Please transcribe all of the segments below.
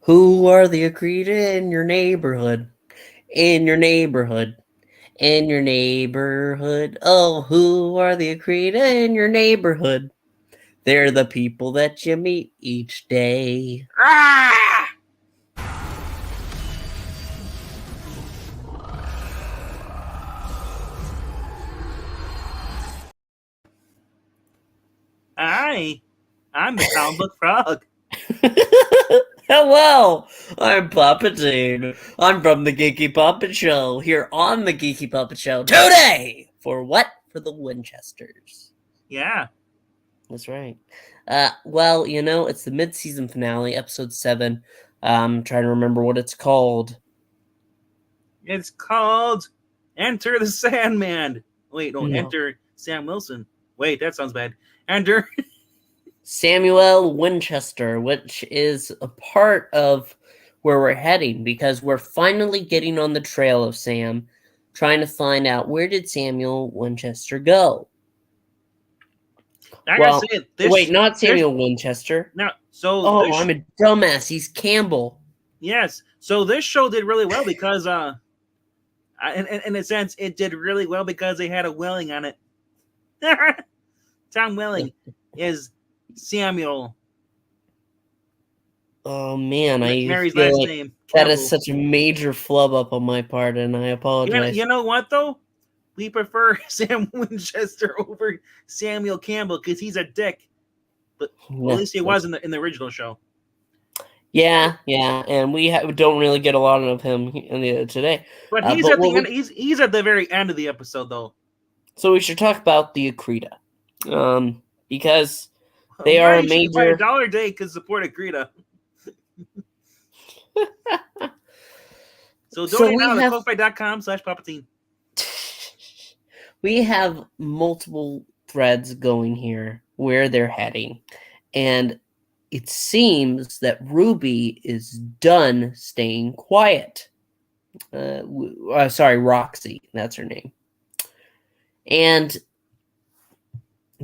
Who are the Akrida in your neighborhood? In your neighborhood. In your neighborhood. Oh, who are the Akrida in your neighborhood? They're the people that you meet each day. Ah! Hi, I'm the comic book frog. Hello, I'm Puppetine. I'm from the Geeky Puppet Show, here on the Geeky Puppet Show today. For what? For the Winchesters. Yeah, That's right. Well, it's the mid-season finale, episode 7. I'm trying to remember what it's called. it's called Enter the Sandman. Wait, no, No. Enter Sam Wilson. Wait, that sounds bad. Enter. Samuel Winchester, which is a part of where we're heading because we're finally getting on the trail of Sam, trying to find out where did Samuel Winchester go. I gotta Well, say, wait, not Samuel Winchester. now. So Oh, I'm a dumbass. He's Campbell. yes. So this show did really well because in a sense, it did really well because they had a Welling on it. Tom Welling is Samuel. Oh man, I Mary's feel last like name. that Campbell. is such a major flub up on my part, and I apologize. You know what though? We prefer Sam Winchester over Samuel Campbell because he's a dick. But at least he was in the original show. Yeah, and we don't really get a lot of him today. But he's at the end. He's at the very end of the episode though. So we should talk about the Akrida, because they are a major. Buy $1 a day to support Akrida. So donate now at Ko-Fi.com/Palpatine. We have multiple threads going here where they're heading, and it seems that Ruby is done staying quiet. Sorry, Roxy, that's her name. And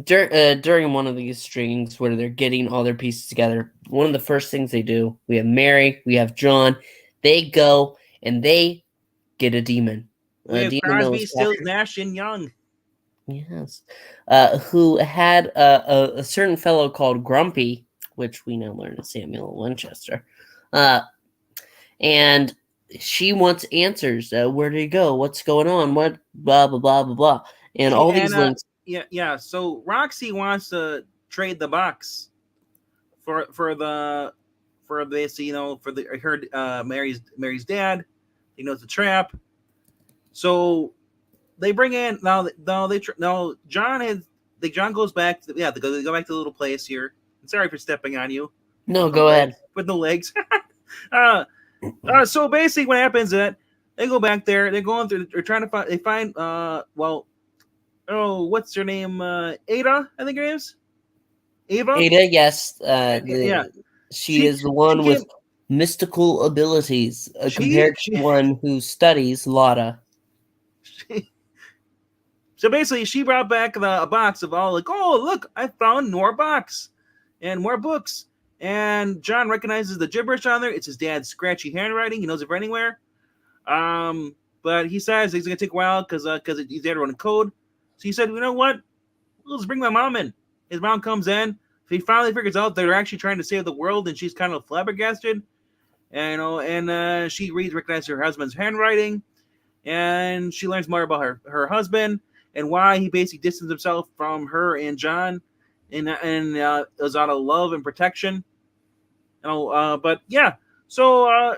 during one of these strings where they're getting all their pieces together, one of the first things they do, we have Mary, we have John, they go and they get a demon. We have Crosby, Stills, Nash, and Young. Yes. Who had a certain fellow called Grumpy, which we now learn is Samuel Winchester. And she wants answers. Where did he go? What's going on? What? Blah, blah, blah, blah, blah. And all these links. Yeah. So Roxy wants to trade the box for Mary's dad. He knows the trap. So they bring in John goes back to they go back to the little place here. Sorry for stepping on you. No, go ahead. With no legs. So basically what happens is that they go back there, they're going through, they're trying to find, they find what's her name? Ada, I think her name is. Ava? Ada, yes. Yeah. She is the one with mystical abilities compared to one who studies Lotta. So basically, she brought back a box of all oh, look, I found more box and more books. And John recognizes the gibberish on there. It's his dad's scratchy handwriting. He knows it from anywhere. But he says he's going to take a while because he's there to run a code. So he said, you know what? Let's bring my mom in. His mom comes in. He finally figures out they're actually trying to save the world, and she's kind of flabbergasted. And she recognizes her husband's handwriting, and she learns more about her husband and why he basically distanced himself from her and John, and it was out of love and protection. But yeah, so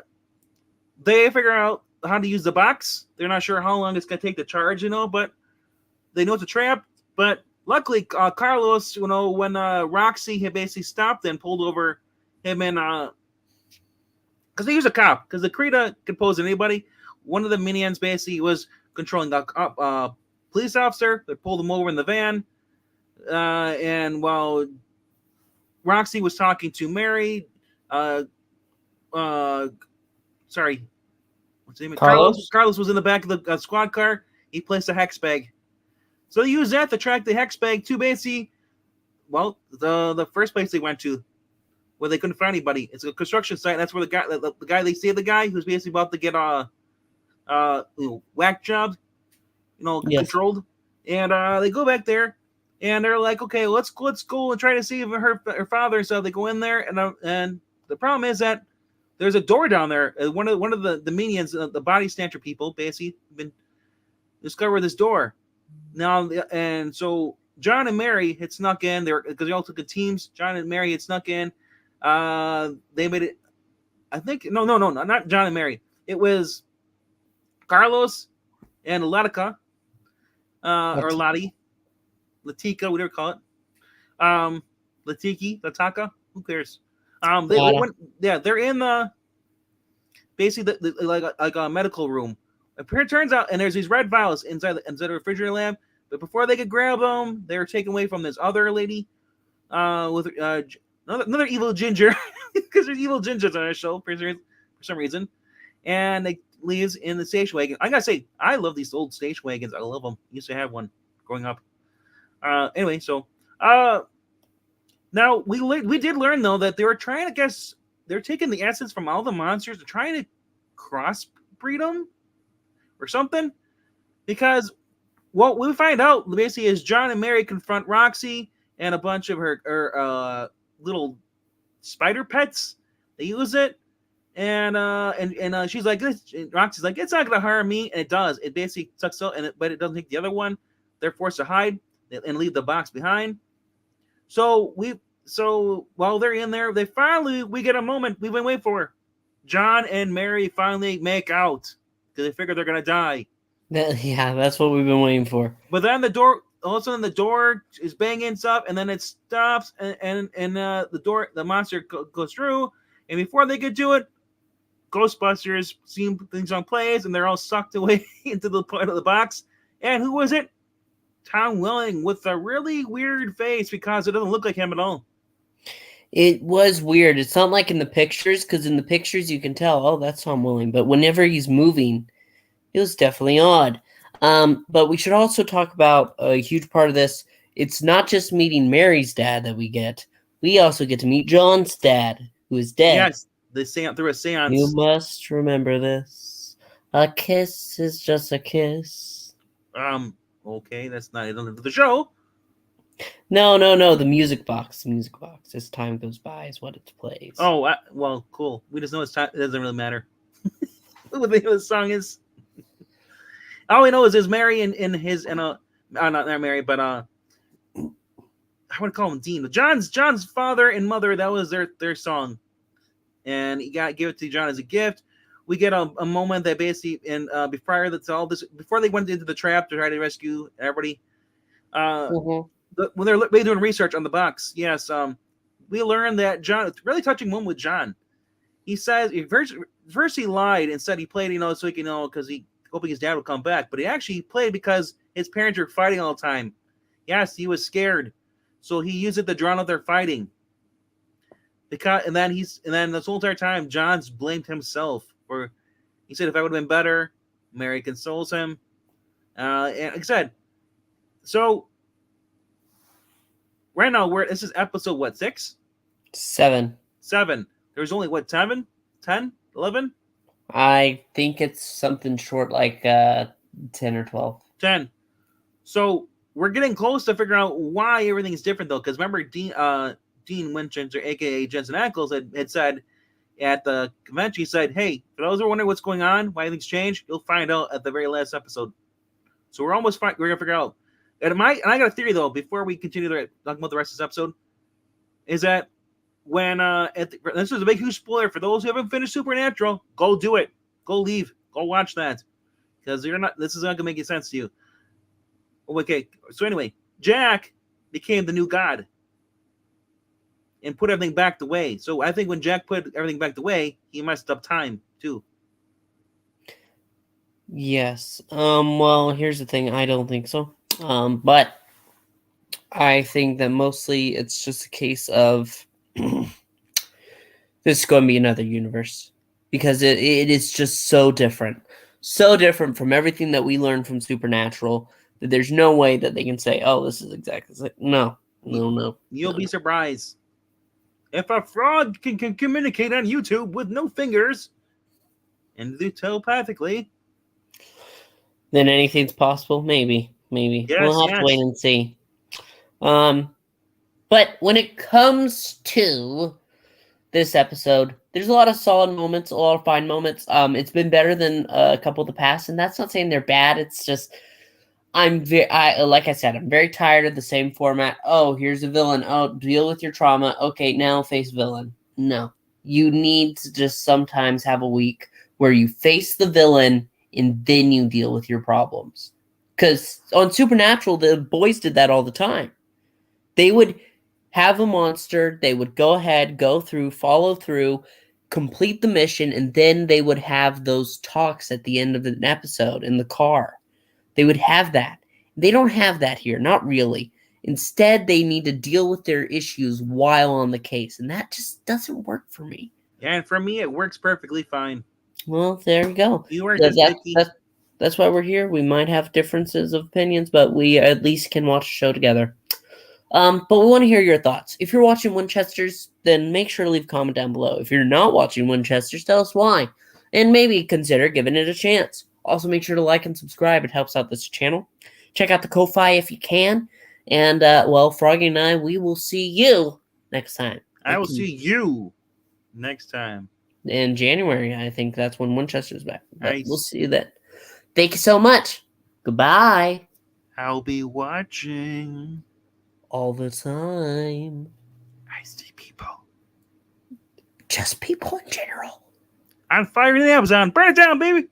they figure out how to use the box. They're not sure how long it's gonna take to charge, but they know it's a trap. But luckily, Carlos, when Roxy had basically stopped and pulled over him and because he was a cop, because the Akrida could pose anybody. One of the minions basically was controlling the police officer. They pulled him over in the van, and while Roxy was talking to Mary, sorry, what's his name? Carlos was in the back of the squad car. He placed a hex bag. So they used that to track the hex bag to basically, the first place they went to. where they couldn't find anybody. It's a construction site. And that's where the guy they saved, the guy who's basically about to get whack job, Yes. controlled. And they go back there, and they're like, okay, let's go and try to see if her father. So they go in there, and the problem is that there's a door down there. One of the minions, the body snatcher people, basically been discovered this door now, and so John and Mary had snuck in there because they all took in teams. John and Mary had snuck in. They made it. I think no, not John and Mary. It was Carlos and Latica, or Lottie, Latika, whatever you call it. Lataka, who cares? They're in the basically like a medical room. It turns out, and there's these red vials inside the refrigerator lab. But before they could grab them, they were taken away from this other lady with another evil ginger, because there's evil gingers on our show for some reason. And they leaves in the station wagon. I gotta say, I love these old station wagons. I love them. Used to have one growing up. Anyway, so now we did learn though that they were trying to they're taking the essence from all the monsters and trying to crossbreed them or something, because what we find out basically is John and Mary confront Roxy and a bunch of her little spider pets. They use it, and she's like, Roxy's like, it's not gonna harm me, and it does. It basically sucks out, but it doesn't take the other one. They're forced to hide and leave the box behind. So while they're in there, we get a moment we've been waiting for. John and Mary finally make out because they figure they're gonna die. That's what we've been waiting for. But then all of a sudden the door is banging stuff, and then it stops, and the monster goes through, and before they could do it, Ghostbusters see things on plays, and they're all sucked away into the part of the box. And who was it? Tom Welling, with a really weird face because it doesn't look like him at all. It was weird. It's not like in the pictures, because in the pictures you can tell, oh, that's Tom Welling. But whenever he's moving, it was definitely odd. But we should also talk about a huge part of this. It's not just meeting Mary's dad that we get. We also get to meet John's dad, who is dead. Yes, through a seance. You must remember this. A kiss is just a kiss. Okay, that's not it on the show. No. The music box. The music box. As time goes by, is what it plays. Oh, well, cool. We just know it's time. It doesn't really matter what the name of the song is. All we know is Mary and not Mary, but I want to call him Dean. But John's father and mother, that was their song, and he give it to John as a gift. We get a moment that basically, before they went into the trap to try to rescue everybody, when they're doing research on the box, yes, we learned that John, it's a really touching moment with John. He says first he lied and said he played, so he can because he hoping his dad would come back, but he actually played because his parents were fighting all the time. Yes, he was scared, so he used it to drown out their fighting. And then this whole entire time, John's blamed himself for. He said, "If I would have been better," Mary consoles him. And like I said, so right now this is episode what, 6? 7. There's only what, 7, 10, 11? I think it's something short like 10 or 12. 10. So we're getting close to figuring out why everything's different, though. Because remember, Dean Winchester, a.k.a. Jensen Ackles, had said at the convention, he said, hey, for those who are wondering what's going on, why things changed, you'll find out at the very last episode. So we're almost fine. We're going to figure out. And I got a theory, though, before we continue talking about the rest of this episode, is that when this is a big huge spoiler for those who haven't finished Supernatural, go do it. Go leave. Go watch that. Because this is not gonna make any sense to you. Okay, so anyway, Jack became the new god and put everything back the way. So I think when Jack put everything back the way, he messed up time too. Yes. Well, here's the thing. I don't think so. But I think that mostly it's just a case of this is going to be another universe, because it is just so different from everything that we learned from Supernatural, that there's no way that they can say, oh, this is exactly like, no. You'll be surprised. If a frog can communicate on YouTube with no fingers and do telepathically, then anything's possible. Maybe. yes, We'll have to wait and see. But when it comes to this episode, there's a lot of solid moments, a lot of fine moments. It's been better than a couple of the past, and that's not saying they're bad. It's just like I said, I'm very tired of the same format. Oh, here's a villain. Oh, deal with your trauma. Okay, now face villain. No, you need to just sometimes have a week where you face the villain and then you deal with your problems. Because on Supernatural, the boys did that all the time. They would have a monster, they would go ahead, go through, follow through, complete the mission, and then they would have those talks at the end of an episode in the car. They would have that. They don't have that here, not really. Instead, they need to deal with their issues while on the case, and that just doesn't work for me. And for me, it works perfectly fine. Well, there you go. You are just that's why we're here. We might have differences of opinions, but we at least can watch a show together. But we want to hear your thoughts. If you're watching Winchesters, then make sure to leave a comment down below. If you're not watching Winchesters, tell us why. And maybe consider giving it a chance. Also, make sure to like and subscribe. It helps out this channel. Check out the Ko-Fi if you can. And, well, Froggy and I, we will see you next time. I will see you next time. In January, I think that's when Winchester's back. But Nice. We'll see you then. Thank you so much. Goodbye. I'll be watching. All the time. I see people. Just people in general. On fire in the Amazon. Burn it down, baby.